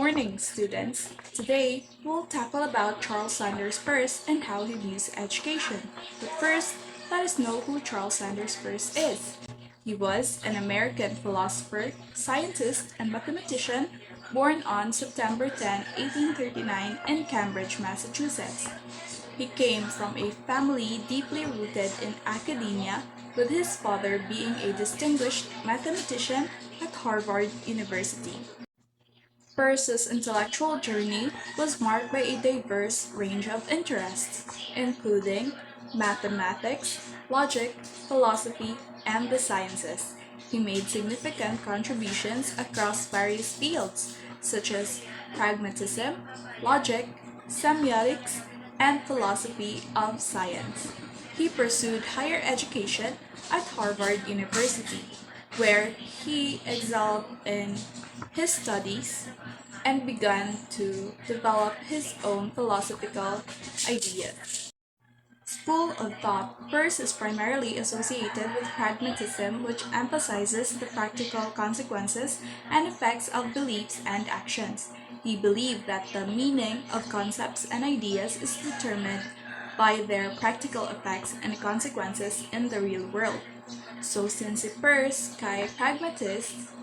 morning, students. Today, we'll tackle about Charles Sanders Peirce and how he views education. But first, let us know who Charles Sanders Peirce is. He was an American philosopher, scientist, and mathematician born on September 10, 1839 in Cambridge, Massachusetts. He came from a family deeply rooted in academia, with his father being a distinguished mathematician at Harvard University. Peirce's intellectual journey was marked by a diverse range of interests, including mathematics, logic, philosophy, and the sciences. He made significant contributions across various fields, such as pragmatism, logic, semiotics, and philosophy of science. He pursued higher education at Harvard University, where he excelled in his studies and began to develop his own philosophical ideas. School of thought. Peirce is primarily associated with pragmatism, which emphasizes the practical consequences and effects of beliefs and actions. He believed that the meaning of concepts and ideas is determined by their practical effects and consequences in the real world. So since Peirce kay pragmatist,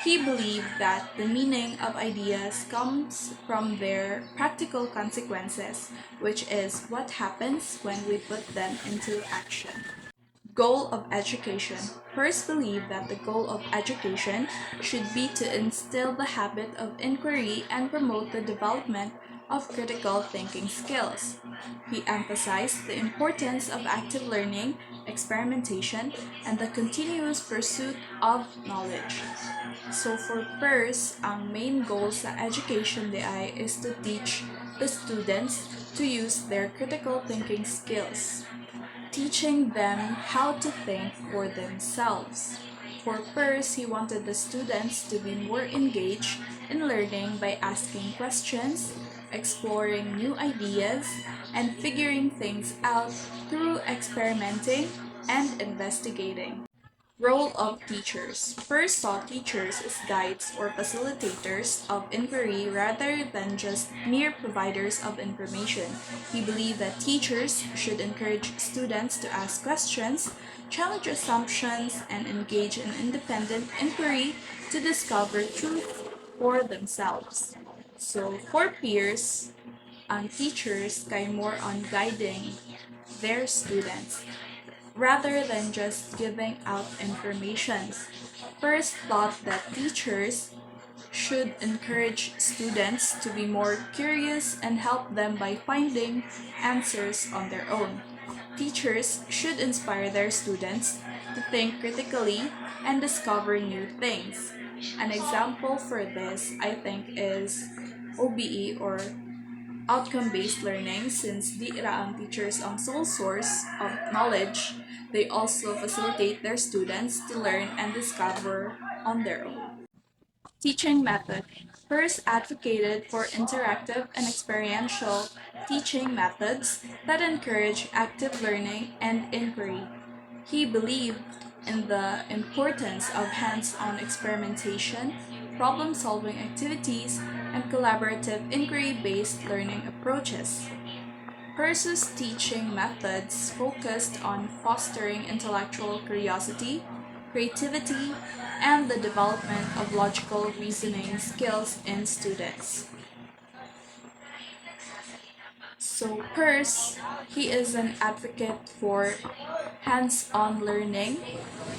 he believed that the meaning of ideas comes from their practical consequences, which is what happens when we put them into action. Goal of education. Peirce believed that the goal of education should be to instill the habit of inquiry and promote the development of critical thinking skills. He emphasized the importance of active learning, experimentation, and the continuous pursuit of knowledge. So for Peirce, ang main goal sa education is to teach the students to use their critical thinking skills, teaching them how to think for themselves. For Peirce, he wanted the students to be more engaged in learning by asking questions, exploring new ideas, and figuring things out through experimenting and investigating. Role of teachers. Peirce saw teachers as guides or facilitators of inquiry rather than just mere providers of information. He believed that teachers should encourage students to ask questions, challenge assumptions, and engage in independent inquiry to discover truth for themselves. So for Peirce, ang teachers kay more on guiding their students rather than just giving out information. Peirce thought that teachers should encourage students to be more curious and help them by finding answers on their own. Teachers should inspire their students to think critically and discover new things. An example for this, I think, is OBE or outcome-based learning. Since di ira ang teachers ang sole source of knowledge, they also facilitate their students to learn and discover on their own. Teaching method. Peirce advocated for interactive and experiential teaching methods that encourage active learning and inquiry. He believed in the importance of hands-on experimentation, problem-solving activities, and collaborative inquiry-based learning approaches. Peirce's teaching methods focused on fostering intellectual curiosity, creativity, and the development of logical reasoning skills in students. So Peirce, he is an advocate for hands-on learning,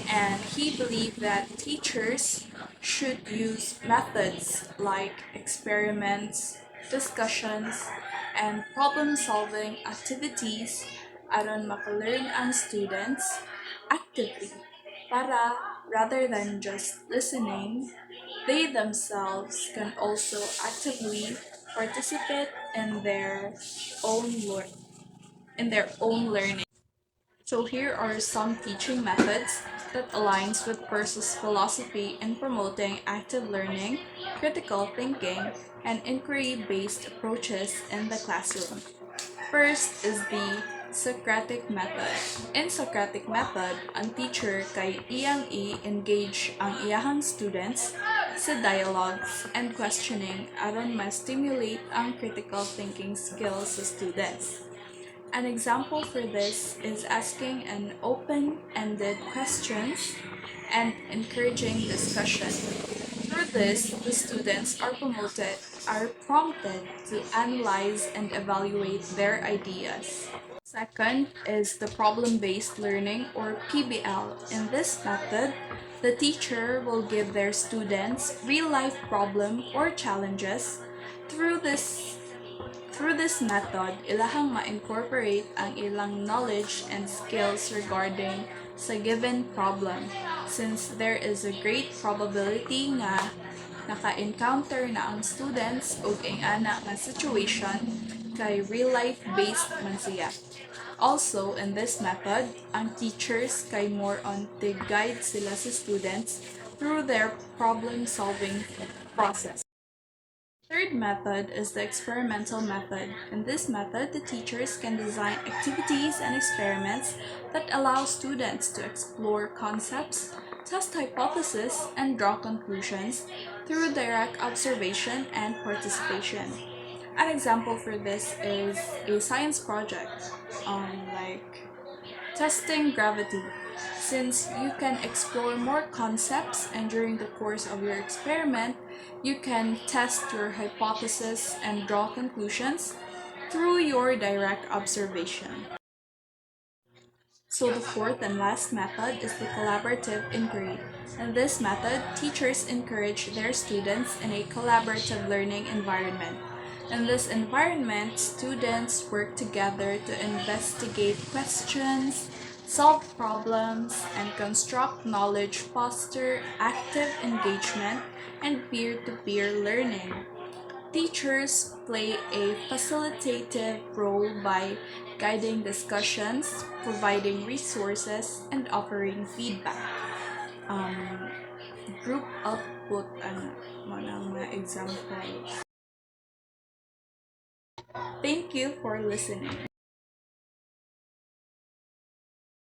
and he believed that teachers should use methods like experiments, discussions, and problem-solving activities aron makalearn ang students actively para rather than just listening, they themselves can also actively participate in their own learning. So here are some teaching methods that aligns with Peirce's philosophy in promoting active learning, critical thinking, and inquiry-based approaches in the classroom. First is the Socratic method. In Socratic method, ang teacher kay iyang i-engage ang iyahang students sa dialogues and questioning aron ma-stimulate ang critical thinking skills sa students. An example for this is asking an open-ended questions and encouraging discussion. Through this, the students are prompted to analyze and evaluate their ideas. Second is the problem-based learning or PBL. In this method, the teacher will give their students real-life problem or challenges. Through this Through this method, ilahang ma-incorporate ang ilang knowledge and skills regarding sa given problem, since there is a great probability nga naka-encounter na ang students og ingana nga situation kay real-life based man siya. Also, in this method, ang teachers kay more on guide sila sa students through their problem-solving process. Third method is the experimental method. In this method, the teachers can design activities and experiments that allow students to explore concepts, test hypotheses, and draw conclusions through direct observation and participation. An example for this is a science project, like testing gravity. Since you can explore more concepts and during the course of your experiment, you can test your hypothesis and draw conclusions through your direct observation. So the fourth and last method is the collaborative inquiry. In this method, teachers encourage their students in a collaborative learning environment. In this environment, students work together to investigate questions, solve problems, and construct knowledge, foster active engagement, and peer-to-peer learning. Teachers play a facilitative role by guiding discussions, providing resources, and offering feedback. Group output ang mga examples. Thank you for listening.